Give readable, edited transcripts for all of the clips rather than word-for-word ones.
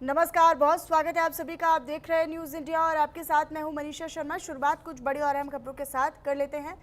नमस्कार, बहुत स्वागत है आप सभी का। आप देख रहे हैं न्यूज़ इंडिया और आपके साथ मैं हूं मनीषा शर्मा। शुरुआत कुछ बड़ी और अहम खबरों के साथ कर लेते हैं।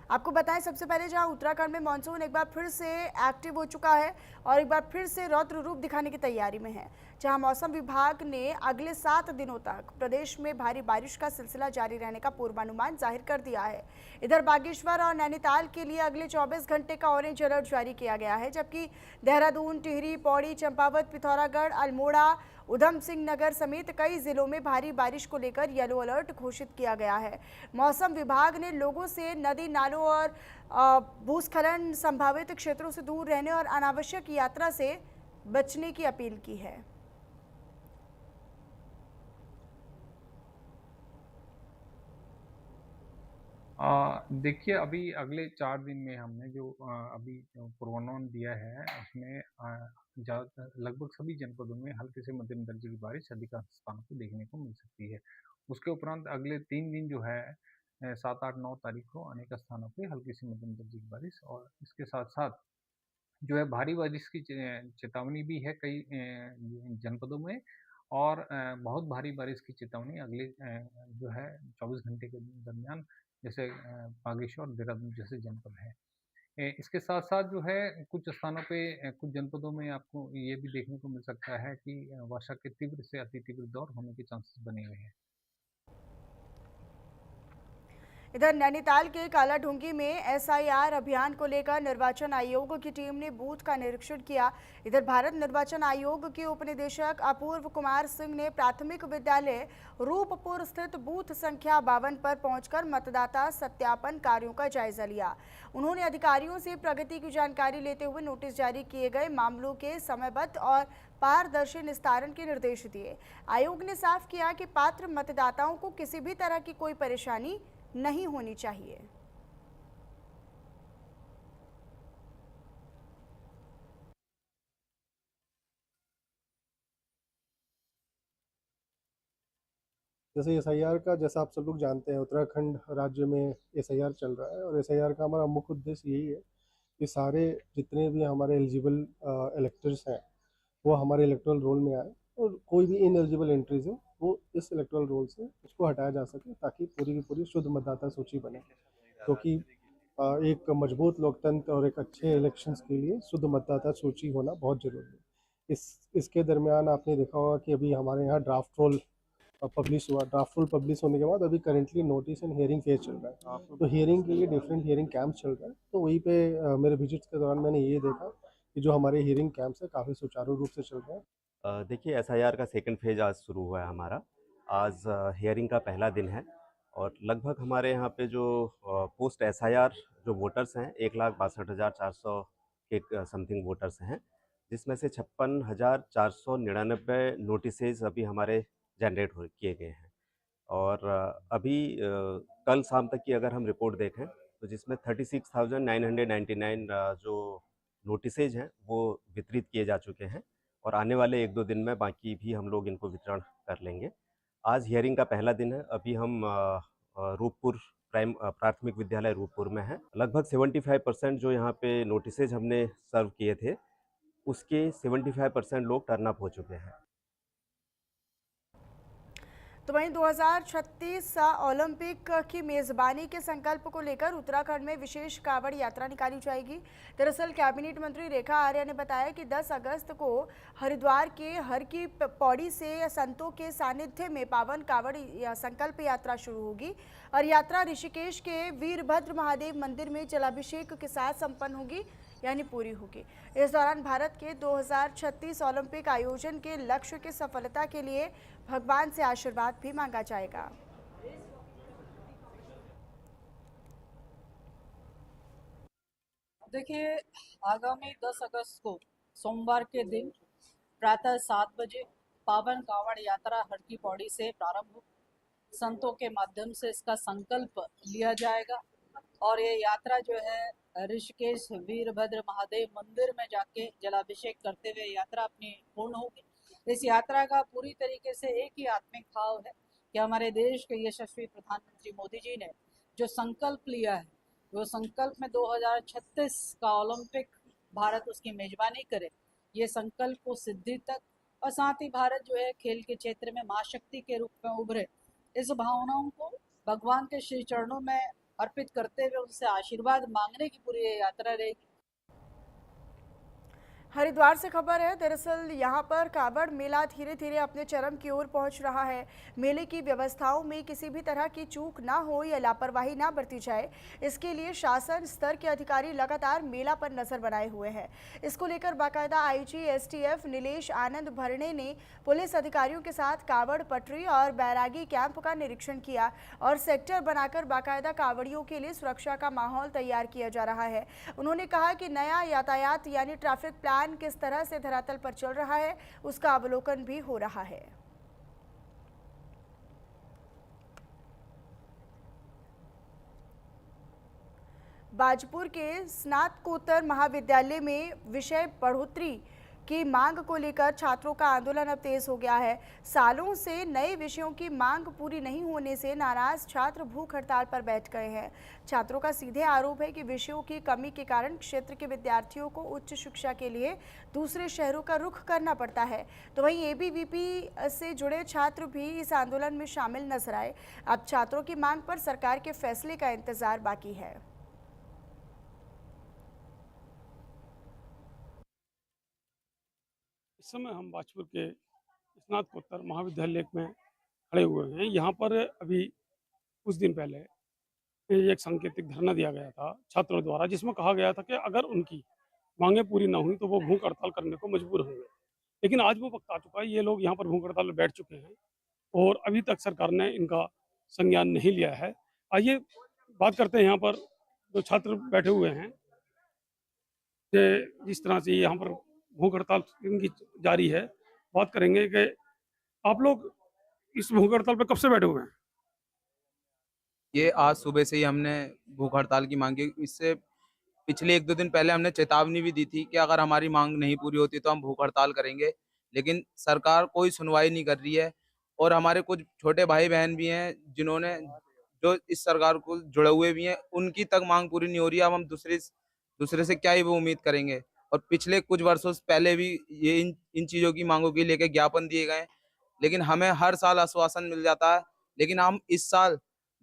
आपको बताएं सबसे पहले जहां उत्तराखंड में मानसून एक बार फिर से एक्टिव हो चुका है और एक बार फिर से रौद्र रूप दिखाने की तैयारी में है। जहां मौसम विभाग ने अगले 7 दिनों तक प्रदेश में भारी बारिश का सिलसिला जारी रहने का पूर्वानुमान जाहिर कर दिया है। इधर बागेश्वर और नैनीताल के लिए अगले 24 घंटे का ऑरेंज अलर्ट जारी किया गया है, जबकि देहरादून, टिहरी, पौड़ी, चंपावत, पिथौरागढ़, अल्मोड़ा, उधम सिंह नगर समेत कई जिलों में भारी बारिश को लेकर येलो अलर्ट घोषित किया गया है। मौसम विभाग ने लोगों से नदी नालों और भूस्खलन संभावित क्षेत्रों से दूर रहने और अनावश्यक यात्रा से बचने की अपील की है। देखिए अभी अगले 4 दिन में हमने जो अभी पूर्वानुमान दिया है उसमें ज़्यादातर लगभग सभी जनपदों में हल्के से मध्यम दर्जे की बारिश अधिकांश स्थानों पे देखने को मिल सकती है। उसके उपरांत अगले 3 दिन जो है 7, 8, 9 तारीख को अनेक स्थानों पे हल्की से मध्यम दर्जे की बारिश और इसके साथ-साथ जो है भारी बारिश की चेतावनी भी है कई जनपदों में और बहुत भारी बारिश की चेतावनी अगले जो है 24 घंटे के दरमियान जैसे बागेश्वर और देहरादून जैसे जनपद हैं। इसके साथ-साथ जो है कुछ स्थानों पे कुछ जनपदों में आपको ये भी देखने को मिल सकता है कि वर्षा के तीव्र से अति तीव्र दौर होने के चांसेस बने हुए हैं। इधर नैनीताल के कालाढूंगी में एसआईआर अभियान को लेकर निर्वाचन आयोग की टीम ने बूथ का निरीक्षण किया। इधर भारत निर्वाचन आयोग के उप निदेशक अपूर्व कुमार सिंह ने प्राथमिक विद्यालय रूपपुर स्थित बूथ संख्या 52 पर पहुंचकर मतदाता सत्यापन कार्यों का जायजा लिया। उन्होंने अधिकारियों से प्रगति की जानकारी लेते हुए नोटिस जारी किए गए मामलों के समयबद्ध और पारदर्शी निस्तारण के निर्देश दिए। आयोग ने साफ किया कि पात्र मतदाताओं को किसी भी तरह की कोई परेशानी नहीं होनी चाहिए। जैसे एसआईआर का, जैसा आप सब लोग जानते हैं, उत्तराखंड राज्य में एसआईआर चल रहा है और एसआईआर का हमारा मुख्य उद्देश्य यही है कि सारे जितने भी हमारे एलिजिबल इलेक्टर्स हैं वो हमारे इलेक्टोरल रोल में आए और कोई भी इनएलिजिबल एंट्रीज है वो इस इलेक्टोरल रोल से उसको हटाया जा सके ताकि पूरी की पूरी शुद्ध मतदाता सूची बने, क्योंकि एक मजबूत लोकतंत्र और एक अच्छे इलेक्शंस के लिए शुद्ध मतदाता सूची होना बहुत ज़रूरी है। इसके दरमियान आपने देखा होगा कि अभी हमारे यहाँ ड्राफ्ट रोल पब्लिश हुआ। ड्राफ्ट रूल पब्लिश होने के बाद अभी currently notice and hearing phase चल रहा है, तो हियरिंग के लिए डिफरेंट हियरिंग कैंप्स चल रहा है। तो वहीं पे मेरे विजिट्स के दौरान मैंने ये देखा कि जो हमारे हियरिंग कैंप्स है काफ़ी सुचारू रूप से चल रहे हैं। देखिए एसआईआर का सेकंड फेज आज शुरू हुआ है हमारा। आज हियरिंग का पहला दिन है और लगभग हमारे यहाँ पे जो पोस्ट एसआईआर जो वोटर्स हैं 1,62,400 के समथिंग वोटर्स हैं, जिसमें से 56,499 नोटिसेज अभी हमारे जनरेट हो किए गए हैं और अभी कल शाम तक की अगर हम रिपोर्ट देखें तो जिसमें 36,999 जो नोटिसेज हैं वो वितरित किए जा चुके हैं और आने वाले 1-2 दिन में बाकी भी हम लोग इनको वितरण कर लेंगे। आज हियरिंग का पहला दिन है। अभी हम रूपपुर प्राथमिक विद्यालय रूपपुर में हैं। लगभग 75% जो यहाँ पे नोटिसेज हमने सर्व किए थे, उसके 75% लोग टर्न अप हो चुके हैं। तो वहीं 2036 ओलंपिक की मेजबानी के संकल्प को लेकर उत्तराखंड में विशेष कांवड़ यात्रा निकाली जाएगी। दरअसल कैबिनेट मंत्री रेखा आर्या ने बताया कि 10 अगस्त को हरिद्वार के हर की पौड़ी से संतों के सानिध्य में पावन कांवड़ संकल्प यात्रा शुरू होगी और यात्रा ऋषिकेश के वीरभद्र महादेव मंदिर में जलाभिषेक के साथ संपन्न होगी, यानी पूरी होगी। इस दौरान भारत के 2036 ओलंपिक आयोजन के लक्ष्य की सफलता के लिए भगवान से आशीर्वाद भी मांगा जाएगा। देखिए, आगामी 10 अगस्त को सोमवार के दिन प्रातः 7 बजे पावन कांवड़ यात्रा हर की पौड़ी से प्रारंभ हो। संतों के माध्यम से इसका संकल्प लिया जाएगा और ये यात्रा जो है ऋषिकेश वीरभद्र महादेव मंदिर में जाके जलाभिषेक करते हुए यात्रा अपनी पूर्ण होगी। इस यात्रा का पूरी तरीके से एक ही आत्मिक भाव है कि हमारे देश के यशस्वी प्रधानमंत्री मोदी जी ने जो संकल्प लिया है, वो संकल्प में 2036 का ओलंपिक भारत उसकी मेजबानी करे, ये संकल्प को सिद्धि तक और साथ ही भारत जो है खेल के क्षेत्र में महाशक्ति के रूप में उभरे, इस भावनाओं को भगवान के श्री चरणों में अर्पित करते हुए उनसे आशीर्वाद मांगने की पूरी ये यात्रा रहेगी। हरिद्वार से खबर है। दरअसल यहां पर कावड़ मेला धीरे धीरे अपने चरम की ओर पहुंच रहा है। मेले की व्यवस्थाओं में किसी भी तरह की चूक ना हो या लापरवाही ना बरती जाए, इसके लिए शासन स्तर के अधिकारी लगातार मेला पर नजर बनाए हुए हैं। इसको लेकर बाकायदा आईजी एसटीएफ नीलेश आनंद भरणे ने पुलिस अधिकारियों के साथ कावड़ पटरी और बैरागी कैंप का निरीक्षण किया और सेक्टर बनाकर बाकायदा कावड़ियों के लिए सुरक्षा का माहौल तैयार किया जा रहा है। उन्होंने कहा कि नया यातायात यानी ट्रैफिक प्लान किस तरह से धरातल पर चल रहा है, उसका अवलोकन भी हो रहा है। बाजपुर के स्नातकोत्तर महाविद्यालय में विषय बढ़ोतरी की मांग को लेकर छात्रों का आंदोलन अब तेज हो गया है। सालों से नए विषयों की मांग पूरी नहीं होने से नाराज छात्र भूख हड़ताल पर बैठ गए हैं। छात्रों का सीधे आरोप है कि विषयों की कमी के कारण क्षेत्र के विद्यार्थियों को उच्च शिक्षा के लिए दूसरे शहरों का रुख करना पड़ता है। तो वहीं एबीवीपी से जुड़े छात्र भी इस आंदोलन में शामिल नजर आए। अब छात्रों की मांग पर सरकार के फैसले का इंतजार बाकी है। इस समय हम बाजपुर के स्नातकोत्तर महाविद्यालय में खड़े हुए हैं। यहाँ पर अभी कुछ दिन पहले एक सांकेतिक धरना दिया गया था छात्रों द्वारा, जिसमें कहा गया था कि अगर उनकी मांगें पूरी ना हुई तो वो भूख हड़ताल करने को मजबूर होंगे। लेकिन आज वो वक्त आ चुका है, ये लोग यहाँ पर भूख हड़ताल में बैठ चुके हैं और अभी तक सरकार ने इनका संज्ञान नहीं लिया है। आइए बात करते हैं यहाँ पर जो छात्र बैठे हुए हैं कि जिस तरह से यहाँ पर भूख हड़ताल इनकी जारी है। बात करेंगे कि आप लोग इस भूख हड़ताल पे कब से बैठे हुए हैं? ये आज सुबह से ही हमने भूख हड़ताल की मांग की। इससे पिछले 1-2 दिन पहले हमने चेतावनी भी दी थी कि अगर हमारी मांग नहीं पूरी होती तो हम भूख हड़ताल करेंगे, लेकिन सरकार कोई सुनवाई नहीं कर रही है। और हमारे कुछ छोटे भाई बहन भी हैं जिन्होंने जो इस सरकार को जुड़े हुए भी हैं, उनकी तक मांग पूरी नहीं हो रही है। अब हम दूसरे से क्या ही वो उम्मीद करेंगे। और पिछले कुछ वर्षों से पहले भी ये इन चीज़ों की मांगों के लेके ज्ञापन दिए गए, लेकिन हमें हर साल आश्वासन मिल जाता है। लेकिन हम इस साल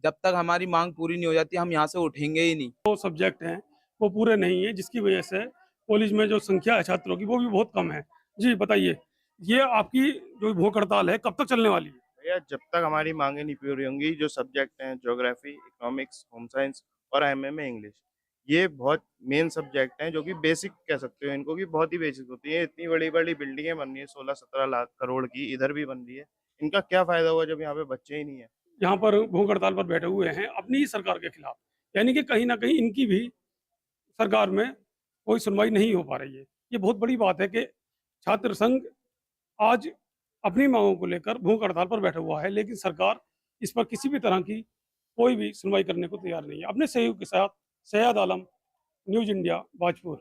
जब तक हमारी मांग पूरी नहीं हो जाती हम यहाँ से उठेंगे ही नहीं। वो सब्जेक्ट हैं वो पूरे नहीं है, जिसकी वजह से कॉलेज में जो संख्या है छात्रों की वो भी बहुत कम है। जी बताइए, ये आपकी जो भूख हड़ताल है कब तक चलने वाली है? भैया जब तक हमारी मांगे नहीं पूरी होंगी, जो सब्जेक्ट हैं ज्योग्राफी, इकोनॉमिक्स, होम साइंस और एमए इंग्लिश, ये बहुत मेन सब्जेक्ट हैं जो कि बेसिक कह सकते हो इनको, कि बहुत ही बेसिक होती है। इतनी बड़ी बड़ी बिल्डिंगें बन रही है 16-17 लाख करोड़ की, इधर भी बन रही है। इनका क्या फायदा हुआ जब यहाँ पे बच्चे ही नहीं है। यहाँ पर भूख हड़ताल पर बैठे हुए हैं अपनी ही सरकार के खिलाफ, यानी कि कहीं ना कहीं इनकी भी सरकार में कोई सुनवाई नहीं हो पा रही है। ये बहुत बड़ी बात है कि छात्र संघ आज अपनी मांगों को लेकर भूख हड़ताल पर बैठा हुआ है, लेकिन सरकार इस पर किसी भी तरह की कोई भी सुनवाई करने को तैयार नहीं है। अपने सहयोग के साथ सैयद आलम, न्यूज इंडिया, बाजपुर।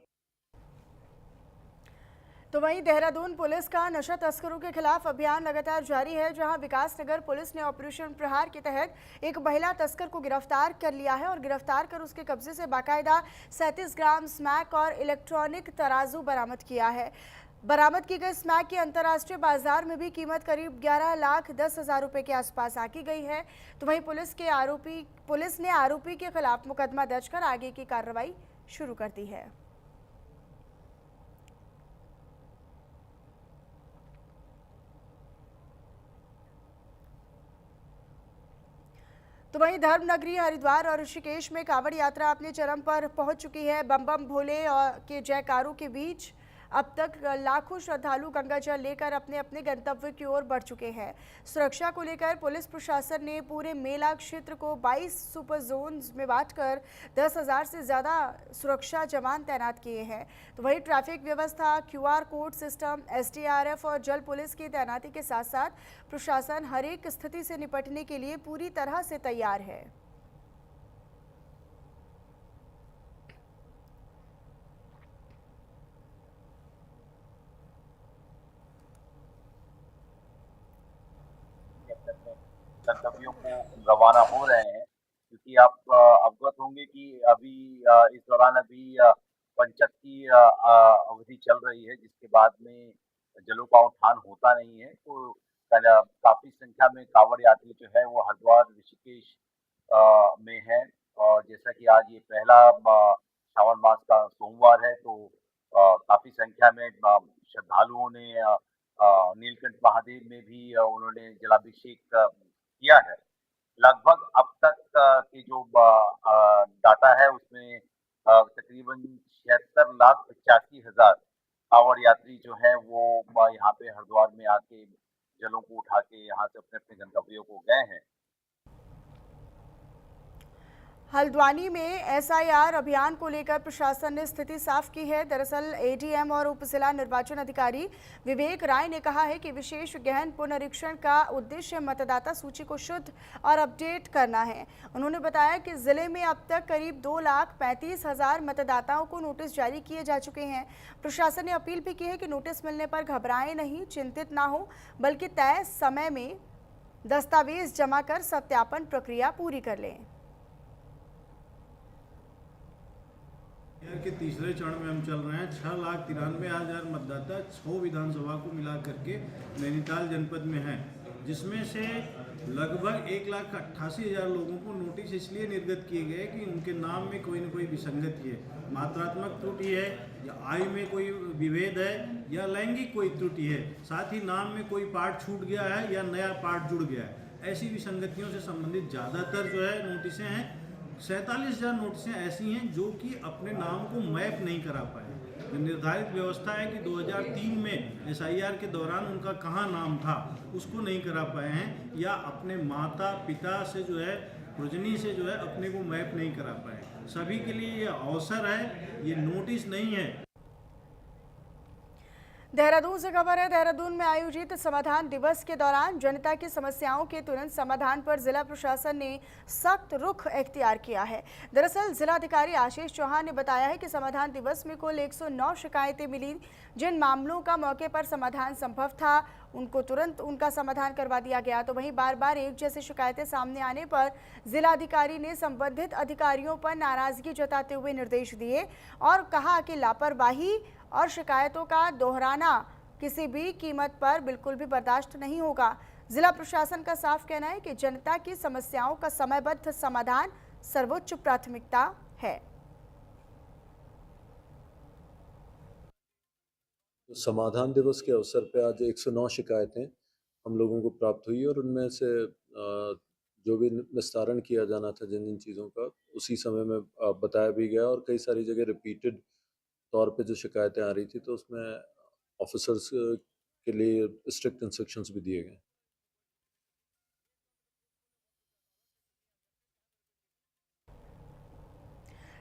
तो वहीं देहरादून पुलिस का नशा तस्करों के खिलाफ अभियान लगातार जारी है, जहां विकासनगर पुलिस ने ऑपरेशन प्रहार के तहत एक महिला तस्कर को गिरफ्तार कर लिया है और गिरफ्तार कर उसके कब्जे से बाकायदा 37 ग्राम स्मैक और इलेक्ट्रॉनिक तराजू बरामद किया है। बरामद की गई स्मैक की अंतर्राष्ट्रीय बाजार में भी कीमत करीब 11,10,000 रुपए के आसपास आकी गई है। तो वहीं पुलिस ने आरोपी के खिलाफ मुकदमा दर्ज कर आगे की कार्रवाई शुरू कर दी है। तो वहीं धर्म नगरी हरिद्वार और ऋषिकेश में कांवड़ यात्रा अपने चरम पर पहुंच चुकी है। बम बम भोले और के जयकारों के बीच अब तक लाखों श्रद्धालु गंगा जल लेकर अपने अपने गंतव्य की ओर बढ़ चुके हैं। सुरक्षा को लेकर पुलिस प्रशासन ने पूरे मेला क्षेत्र को 22 सुपर जोन्स में बांटकर 10,000 से ज़्यादा सुरक्षा जवान तैनात किए हैं। तो वहीं ट्रैफिक व्यवस्था, QR कोड सिस्टम, SDRF और जल पुलिस की तैनाती के साथ साथ प्रशासन हर एक स्थिति से निपटने के लिए पूरी तरह से तैयार है। गंतव्यों को रवाना हो रहे हैं, क्योंकि आप अवगत होंगे कि अभी इस दौरान अभी पंचक की अवधि चल रही है, जिसके बाद में जलों का उत्थान होता नहीं है। तो काफ़ी संख्या में काँवड़ यात्री जो है वो हरिद्वार, ऋषिकेश में हैं और जैसा कि आज ये पहला श्रावण मास का सोमवार है तो काफ़ी संख्या में श्रद्धालुओं ने नीलकंठ महादेव में भी उन्होंने जलाभिषेक किया है। लगभग अब तक की जो डाटा है उसमें तकरीबन 76,85,000 कांवड़ यात्री जो हैं वो यहाँ पे हरिद्वार में आके जलों को उठा के यहाँ से अपने-अपने गंतव्यों को गए हैं। हल्द्वानी में एसआईआर अभियान को लेकर प्रशासन ने स्थिति साफ की है। दरअसल एडीएम और उप जिला निर्वाचन अधिकारी विवेक राय ने कहा है कि विशेष गहन पुनरीक्षण का उद्देश्य मतदाता सूची को शुद्ध और अपडेट करना है। उन्होंने बताया कि जिले में अब तक करीब 2,35,000 मतदाताओं को नोटिस जारी किए जा चुके हैं। प्रशासन ने अपील भी की है कि नोटिस मिलने पर घबराएं नहीं, चिंतित ना हो, बल्कि तय समय में दस्तावेज जमा कर सत्यापन प्रक्रिया पूरी कर लें। के तीसरे चरण में हम चल रहे हैं। 6,93,000 मतदाता 6 विधानसभा को मिला करके नैनीताल जनपद में हैं, जिसमें से लगभग 1,88,000 लोगों को नोटिस इसलिए निर्गत किए गए कि उनके नाम में कोई न कोई विसंगति है, मात्रात्मक त्रुटि है या आयु में कोई विभेद है या लैंगिक कोई त्रुटि है, साथ ही नाम में कोई पार्ट छूट गया है या नया पार्ट जुड़ गया है। ऐसी विसंगतियों से संबंधित ज़्यादातर जो है नोटिसें हैं। 47,000 नोटिसें ऐसी हैं जो कि अपने नाम को मैप नहीं करा पाए। निर्धारित व्यवस्था है कि 2003 में एसआईआर के दौरान उनका कहाँ नाम था उसको नहीं करा पाए हैं, या अपने माता पिता से जो है प्रोजनी से जो है अपने को मैप नहीं करा पाए। सभी के लिए ये अवसर है, ये नोटिस नहीं है। देहरादून से खबर है। देहरादून में आयोजित समाधान दिवस के दौरान जनता की समस्याओं के तुरंत समाधान पर जिला प्रशासन ने सख्त रुख इख्तियार किया है। दरअसल जिलाधिकारी आशीष चौहान ने बताया है कि समाधान दिवस में कुल 109 शिकायतें मिली। जिन मामलों का मौके पर समाधान संभव था उनको तुरंत उनका समाधान करवा दिया गया। तो वहीं बार बार एक जैसी शिकायतें सामने आने पर जिलाधिकारी ने संबंधित अधिकारियों पर नाराजगी जताते हुए निर्देश दिए और कहा कि लापरवाही और शिकायतों का दोहराना किसी भी कीमत पर बिल्कुल भी बर्दाश्त नहीं होगा। जिला प्रशासन का साफ कहना है कि जनता की समस्याओं का समयबद्ध समाधान सर्वोच्च प्राथमिकता है। समाधान दिवस के अवसर पर आज 109 शिकायतें हम लोगों को प्राप्त हुई और उनमें से जो भी निस्तारण किया जाना था जिन जिन चीज़ों का उसी समय में बताया भी गया, और कई सारी जगह रिपीटेड तौर पे जो शिकायतें आ रही थी तो उसमें ऑफिसर्स के लिए स्ट्रिक्ट इंस्ट्रक्शंस भी दिए गए।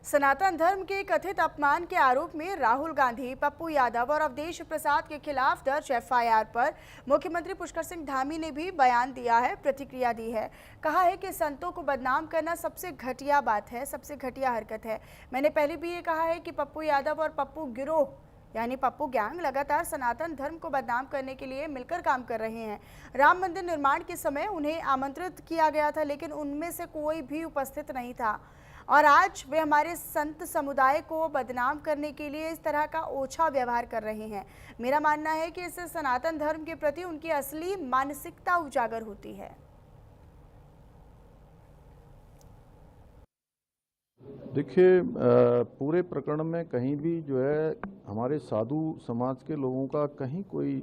सनातन धर्म के कथित अपमान के आरोप में राहुल गांधी, पप्पू यादव और अवधेश प्रसाद के खिलाफ दर्ज एफआईआर पर मुख्यमंत्री पुष्कर सिंह धामी ने भी बयान दिया है, प्रतिक्रिया दी है। कहा है कि संतों को बदनाम करना सबसे घटिया बात है, सबसे घटिया हरकत है। मैंने पहले भी ये कहा है कि पप्पू यादव और पप्पू गिरोह यानी पप्पू गैंग लगातार सनातन धर्म को बदनाम करने के लिए मिलकर काम कर रहे हैं। राम मंदिर निर्माण के समय उन्हें आमंत्रित किया गया था, लेकिन उनमें से कोई भी उपस्थित नहीं था और आज वे हमारे संत समुदाय को बदनाम करने के लिए इस तरह का ओछा व्यवहार कर रहे हैं। मेरा मानना है कि इससे सनातन धर्म के प्रति उनकी असली मानसिकता उजागर होती है। देखिए, पूरे प्रकरण में कहीं भी जो है हमारे साधु समाज के लोगों का कहीं कोई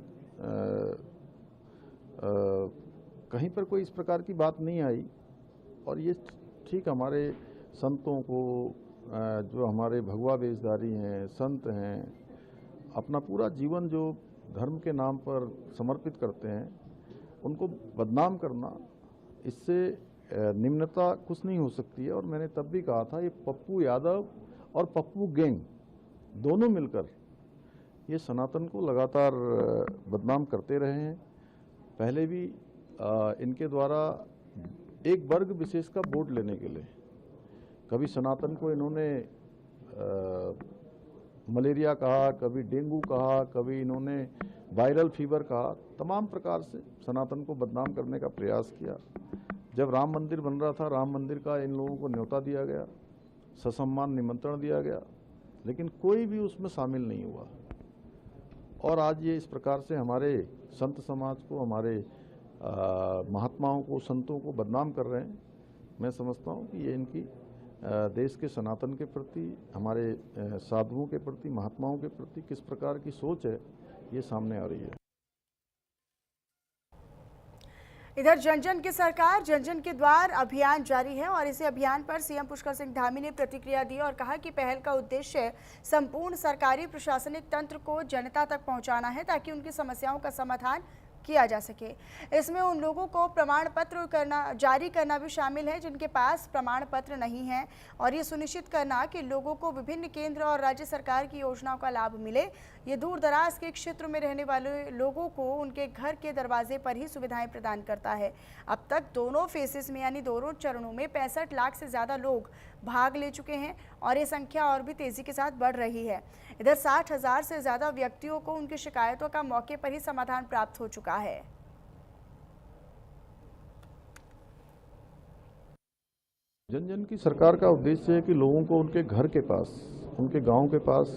कहीं पर कोई इस प्रकार की बात नहीं आई, और ये ठीक हमारे संतों को जो हमारे भगवा वेशधारी हैं, संत हैं, अपना पूरा जीवन जो धर्म के नाम पर समर्पित करते हैं, उनको बदनाम करना, इससे निम्नता कुछ नहीं हो सकती है। और मैंने तब भी कहा था, ये पप्पू यादव और पप्पू गैंग दोनों मिलकर ये सनातन को लगातार बदनाम करते रहे हैं। पहले भी इनके द्वारा एक वर्ग विशेष का वोट लेने के लिए कभी सनातन को इन्होंने मलेरिया कहा, कभी डेंगू कहा, कभी इन्होंने वायरल फीवर कहा, तमाम प्रकार से सनातन को बदनाम करने का प्रयास किया। जब राम मंदिर बन रहा था, राम मंदिर का इन लोगों को न्योता दिया गया, ससम्मान निमंत्रण दिया गया, लेकिन कोई भी उसमें शामिल नहीं हुआ। और आज ये इस प्रकार से हमारे संत समाज को, हमारे महात्माओं को, संतों को बदनाम कर रहे हैं, मैं समझता हूँ कि ये इनकी देश के सनातन के प्रति, हमारे साधुओं के प्रति, महात्माओं के प्रति किस प्रकार की सोच है, ये सामने आ रही है। इधर जन जन की सरकार, जन जन के द्वार अभियान जारी है और इसी अभियान पर सीएम पुष्कर सिंह धामी ने प्रतिक्रिया दी और कहा कि पहल का उद्देश्य संपूर्ण सरकारी प्रशासनिक तंत्र को जनता तक पहुंचाना है ताकि उनकी समस्याओं का समाधान किया जा सके। इसमें उन लोगों को प्रमाण पत्र जारी करना भी शामिल है जिनके पास प्रमाण पत्र नहीं है और ये सुनिश्चित करना कि लोगों को विभिन्न केंद्र और राज्य सरकार की योजनाओं का लाभ मिले। ये दूर दराज के क्षेत्र में रहने वाले लोगों को उनके घर के दरवाजे पर ही सुविधाएं प्रदान करता है। अब तक दोनों फेसेस में यानी दोनों चरणों में 65 लाख से ज़्यादा लोग भाग ले चुके हैं और ये संख्या और भी तेज़ी के साथ बढ़ रही है। इधर 60,000 से ज़्यादा व्यक्तियों को उनकी शिकायतों का मौके पर ही समाधान प्राप्त हो चुका है। जन जन की सरकार का उद्देश्य है कि लोगों को उनके घर के पास, उनके गांव के पास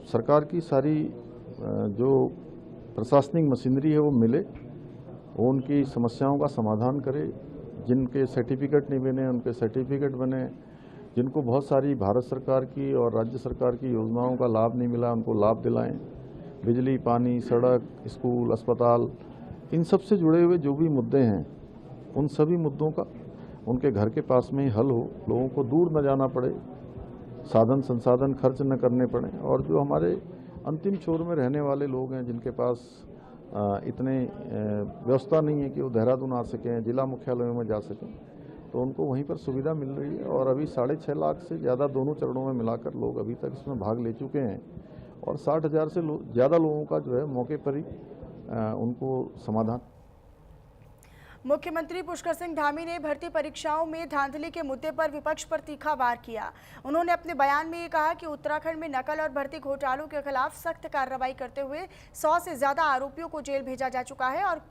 सरकार की सारी जो प्रशासनिक मशीनरी है वो मिले, वो उनकी समस्याओं का समाधान करे। जिनके सर्टिफिकेट नहीं बने उनके सर्टिफिकेट बने, जिनको बहुत सारी भारत सरकार की और राज्य सरकार की योजनाओं का लाभ नहीं मिला उनको लाभ दिलाएं। बिजली, पानी, सड़क, स्कूल, अस्पताल, इन सब से जुड़े हुए जो भी मुद्दे हैं उन सभी मुद्दों का उनके घर के पास में ही हल हो, लोगों को दूर न जाना पड़े, साधन संसाधन खर्च न करने पड़े। और जो हमारे अंतिम छोर में रहने वाले लोग हैं जिनके पास इतने व्यवस्था नहीं है कि वो देहरादून आ सकें, जिला मुख्यालयों में जा सकें, तो उनको वहीं पर सुविधा मिल रही है। और अभी 6.5 लाख से ज़्यादा दोनों चरणों में मिलाकर लोग अभी तक इसमें भाग ले चुके हैं और 60,000 से ज़्यादा लोगों का जो है मौके पर ही उनको समाधान। मुख्यमंत्री पुष्कर सिंह धामी ने भर्ती परीक्षाओं में धांधली के मुद्दे पर विपक्ष पर तीखा वार किया। उन्होंने अपने बयान में ये कहा कि उत्तराखंड में नकल और भर्ती घोटालों के खिलाफ सख्त कार्रवाई करते हुए 100 से ज्यादा आरोपियों को जेल भेजा जा चुका है और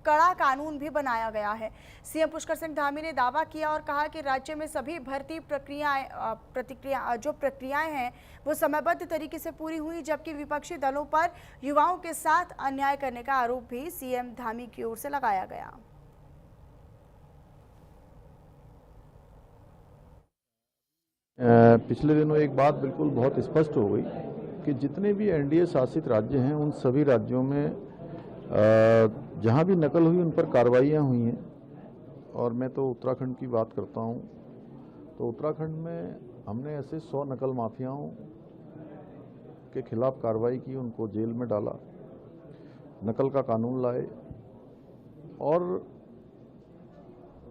कड़ा कानून भी बनाया गया है। सीएम पुष्कर सिंह धामी ने दावा किया और कहा कि राज्य में सभी भर्ती प्रक्रियाएं हैं वो समयबद्ध तरीके से पूरी हुई, जबकि विपक्षी दलों पर युवाओं के साथ अन्याय करने का आरोप भी सीएम धामी की ओर से लगाया गया। पिछले दिनों एक बात बिल्कुल बहुत स्पष्ट हो गई कि जितने भी एनडीए शासित राज्य हैं उन सभी राज्यों में जहां भी नकल हुई उन पर कार्रवाइयां हुई हैं। और मैं तो उत्तराखंड की बात करता हूं, तो उत्तराखंड में हमने ऐसे 100 नकल माफियाओं के खिलाफ कार्रवाई की, उनको जेल में डाला, नकल का कानून लाए और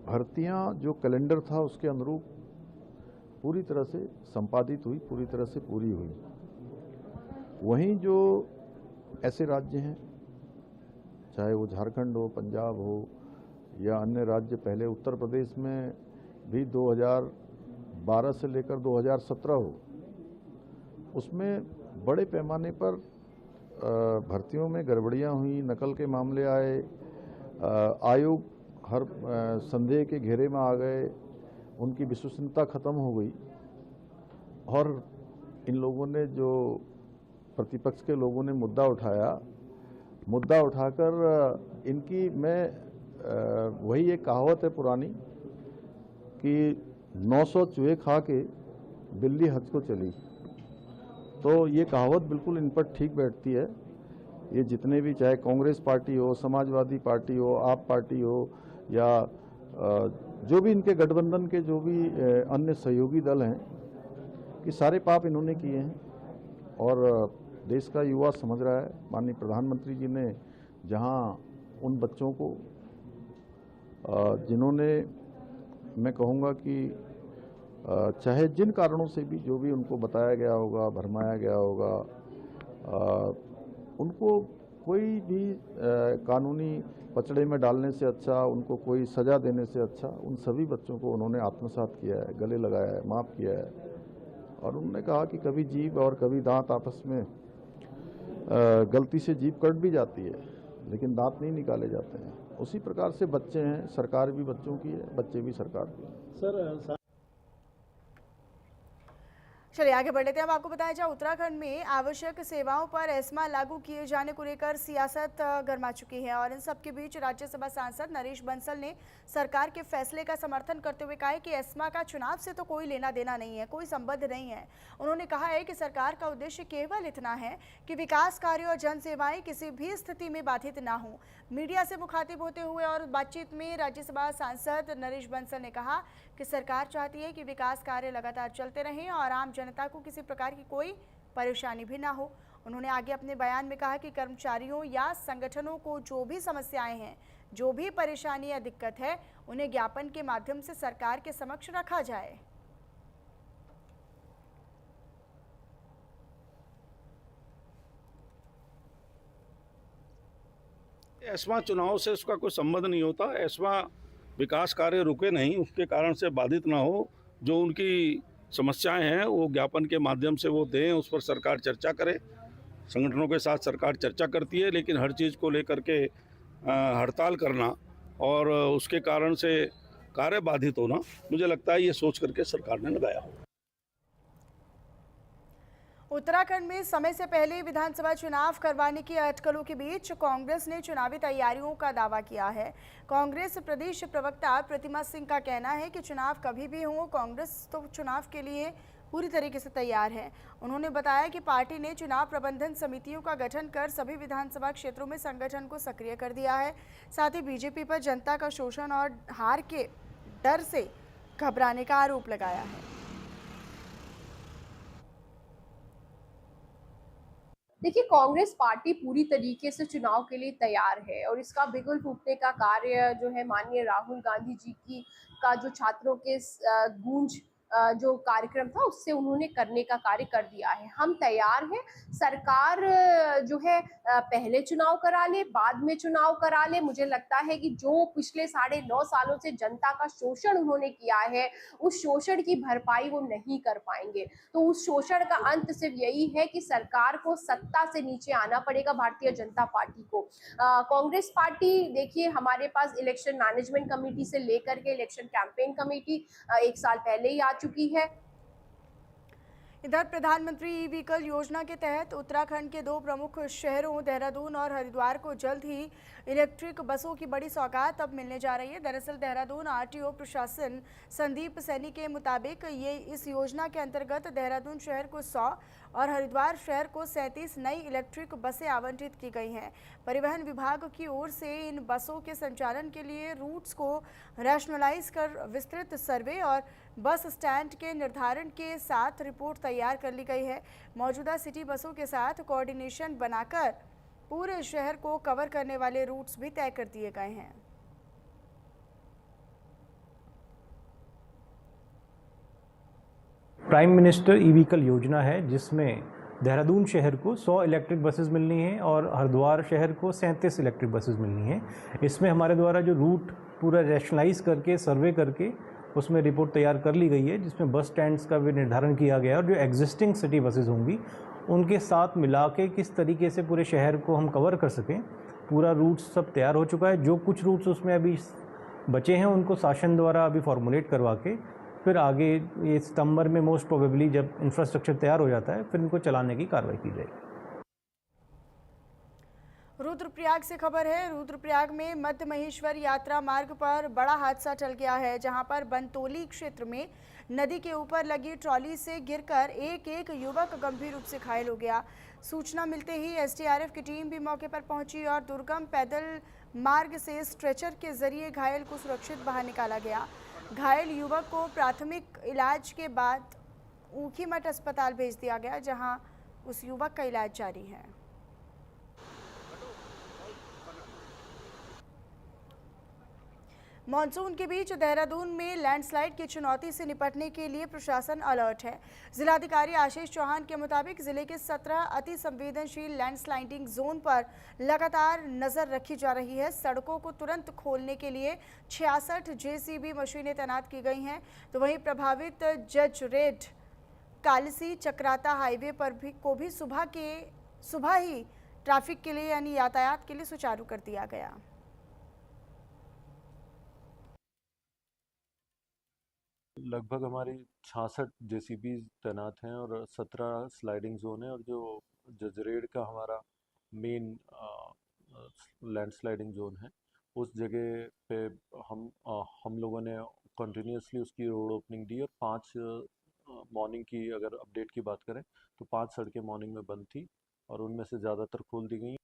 भर्तियां जो कैलेंडर था उसके अनुरूप पूरी तरह से संपादित हुई, पूरी तरह से पूरी हुई। वहीं जो ऐसे राज्य हैं, चाहे वो झारखंड हो, पंजाब हो या अन्य राज्य, पहले उत्तर प्रदेश में भी 2012 से लेकर 2017 हो, उसमें बड़े पैमाने पर भर्तियों में गड़बड़ियां हुई, नकल के मामले आए, आयोग हर संदेह के घेरे में आ गए, उनकी विश्वसनीयता खत्म हो गई। और इन लोगों ने, जो प्रतिपक्ष के लोगों ने मुद्दा उठाकर इनकी, मैं वही एक कहावत है पुरानी कि 900 चूहे खा के बिल्ली हज को चली, तो ये कहावत बिल्कुल इन पर ठीक बैठती है। ये जितने भी, चाहे कांग्रेस पार्टी हो, समाजवादी पार्टी हो, आप पार्टी हो या जो भी इनके गठबंधन के जो भी अन्य सहयोगी दल हैं, कि सारे पाप इन्होंने किए हैं और देश का युवा समझ रहा है। माननीय प्रधानमंत्री जी ने जहां उन बच्चों को जिन्होंने, मैं कहूँगा कि चाहे जिन कारणों से भी, जो भी उनको बताया गया होगा, भरमाया गया होगा, उनको कोई भी कानूनी पचड़े में डालने से अच्छा, उनको कोई सज़ा देने से अच्छा, उन सभी बच्चों को उन्होंने आत्मसात किया है, गले लगाया है, माफ़ किया है। और उन्होंने कहा कि कभी जीभ और कभी दांत आपस में गलती से जीभ कट भी जाती है, लेकिन दांत नहीं निकाले जाते हैं। उसी प्रकार से बच्चे हैं, सरकार भी बच्चों की है, बच्चे भी सरकार की है। सर, चलिए आगे बढ़ लेते हैं। अब आपको बताया जाए उत्तराखंड में आवश्यक सेवाओं पर एस्मा लागू किए जाने को लेकर सियासत गर्मा चुकी है और इन सब के बीच राज्यसभा सांसद नरेश बंसल ने सरकार के फैसले का समर्थन करते हुए कहा है कि एस्मा का चुनाव से तो कोई लेना देना नहीं है, कोई संबंध नहीं है। उन्होंने कहा है कि सरकार का उद्देश्य केवल इतना है कि विकास कार्य और जन सेवाएं किसी भी स्थिति में बाधित ना हो। मीडिया से मुखातिब होते हुए और बातचीत में राज्यसभा सांसद नरेश बंसल ने कहा कि सरकार चाहती है कि विकास कार्य लगातार चलते रहें और आम जनता को किसी प्रकार की कोई परेशानी भी ना हो। उन्होंने आगे अपने बयान में कहा कि कर्मचारियों या संगठनों को जो भी समस्याएं हैं, जो भी परेशानी या दिक्कत है, उन्हें ज्ञापन के माध्यम से सरकार के समक्ष रखा जाए। एस्मा चुनाव से उसका कोई संबंध नहीं होता। एस्मा विकास कार्य रुके नहीं, उसके कारण से बाधित ना हो। जो उनकी समस्याएं हैं वो ज्ञापन के माध्यम से वो दें, उस पर सरकार चर्चा करे। संगठनों के साथ सरकार चर्चा करती है, लेकिन हर चीज़ को लेकर के हड़ताल करना और उसके कारण से कार्य बाधित होना, मुझे लगता है ये सोच करके सरकार ने लगाया हो। उत्तराखंड में समय से पहले विधानसभा चुनाव करवाने की अटकलों के बीच कांग्रेस ने चुनावी तैयारियों का दावा किया है। कांग्रेस प्रदेश प्रवक्ता प्रतिमा सिंह का कहना है कि चुनाव कभी भी हो, कांग्रेस तो चुनाव के लिए पूरी तरीके से तैयार है। उन्होंने बताया कि पार्टी ने चुनाव प्रबंधन समितियों का गठन कर सभी विधानसभा क्षेत्रों में संगठन को सक्रिय कर दिया है। साथ ही बीजेपी पर जनता का शोषण और हार के डर से घबराने का आरोप लगाया है। देखिए, कांग्रेस पार्टी पूरी तरीके से चुनाव के लिए तैयार है और इसका बिगुल फूंकने का कार्य जो है माननीय राहुल गांधी जी की का जो छात्रों के गूंज जो कार्यक्रम था उससे उन्होंने करने का कार्य कर दिया है। हम तैयार हैं। सरकार जो है पहले चुनाव करा ले, बाद में चुनाव करा ले। मुझे लगता है कि जो पिछले 9.5 सालों से जनता का शोषण उन्होंने किया है, उस शोषण की भरपाई वो नहीं कर पाएंगे। तो उस शोषण का अंत सिर्फ यही है कि सरकार को सत्ता से नीचे आना पड़ेगा, भारतीय जनता पार्टी को। कांग्रेस पार्टी देखिए, हमारे पास इलेक्शन मैनेजमेंट कमेटी से लेकर के इलेक्शन कैंपेन कमेटी 1 साल पहले ही आ चुकी है। इधर प्रधानमंत्री ई व्हीकल योजना के तहत उत्तराखंड के 2 प्रमुख शहरों देहरादून और हरिद्वार को जल्द ही इलेक्ट्रिक बसों की बड़ी सौगात अब मिलने जा रही है। दरअसल देहरादून आरटीओ प्रशासन संदीप सैनी के मुताबिक ये इस योजना के अंतर्गत देहरादून शहर को 100 और हरिद्वार शहर को 37 नई इलेक्ट्रिक बसें आवंटित की गई हैं। परिवहन विभाग की ओर से इन बसों के संचालन के लिए रूट्स को रैशनलाइज कर विस्तृत सर्वे और बस स्टैंड के निर्धारण के साथ रिपोर्ट तैयार कर ली गई है। मौजूदा सिटी बसों के साथ कोऑर्डिनेशन बनाकर पूरे शहर को कवर करने वाले रूट्स भी तय कर दिए गए हैं। प्राइम मिनिस्टर ई व्हीकल योजना है जिसमें देहरादून शहर को 100 इलेक्ट्रिक बसेस मिलनी है और हरिद्वार शहर को 37 इलेक्ट्रिक बसेस मिलनी है। इसमें हमारे द्वारा जो रूट पूरा रैशनलाइज करके सर्वे करके उसमें रिपोर्ट तैयार कर ली गई है, जिसमें बस स्टैंड्स का भी निर्धारण किया गया है और जो एग्जिस्टिंग सिटी बसेस होंगी उनके साथ मिला के किस तरीके से पूरे शहर को हम कवर कर सकें, पूरा रूट सब तैयार हो चुका है। जो कुछ रूट्स उसमें अभी बचे हैं उनको शासन द्वारा अभी फॉर्मुलेट करवा के फिर आगे ये सितंबर में मोस्ट प्रोबेबली जब इंफ्रास्ट्रक्चर तैयार हो जाता है फिर इनको चलाने की कार्रवाई की जाएगी। रुद्रप्रयाग से खबर है। रुद्रप्रयाग में मध्य महेश्वर यात्रा मार्ग पर बड़ा हादसा टल गया है, जहां पर बनतोली क्षेत्र में नदी के ऊपर लगी ट्रॉली से गिरकर एक युवक गंभीर रूप से घायल हो गया। सूचना मिलते ही एसडीआरएफ की टीम भी मौके पर पहुंची और दुर्गम पैदल मार्ग से स्ट्रेचर के जरिए घायल को सुरक्षित बाहर निकाला गया। घायल युवक को प्राथमिक इलाज के बाद ऊखीमठ अस्पताल भेज दिया गया, जहां उस युवक का इलाज जारी है। मॉनसून के बीच देहरादून में लैंडस्लाइड की चुनौती से निपटने के लिए प्रशासन अलर्ट है। जिलाधिकारी आशीष चौहान के मुताबिक जिले के 17 अति संवेदनशील लैंडस्लाइडिंग जोन पर लगातार नजर रखी जा रही है। सड़कों को तुरंत खोलने के लिए 66 जेसीबी मशीनें तैनात की गई हैं, तो वहीं प्रभावित जज रेड कालसी चक्राता हाईवे पर भी सुबह ही ट्रैफिक के लिए यानी यातायात के लिए सुचारू कर दिया गया। लगभग हमारी 66 जेसीबी तैनात हैं और 17 स्लाइडिंग जोन है, और जो जजरेड़ का हमारा मेन लैंडस्लाइडिंग जोन है उस जगह पे हम लोगों ने कंटिन्यूसली उसकी रोड ओपनिंग दी, और 5 मॉर्निंग की अगर अपडेट की बात करें तो 5 सड़कें मॉर्निंग में बंद थी और उनमें से ज़्यादातर खोल दी गई।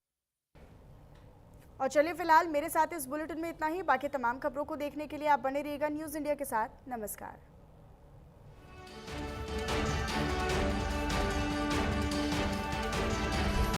और चलिए फिलहाल मेरे साथ इस बुलेटिन में इतना ही। बाकी तमाम खबरों को देखने के लिए आप बने रहिएगा न्यूज़ इंडिया के साथ। नमस्कार।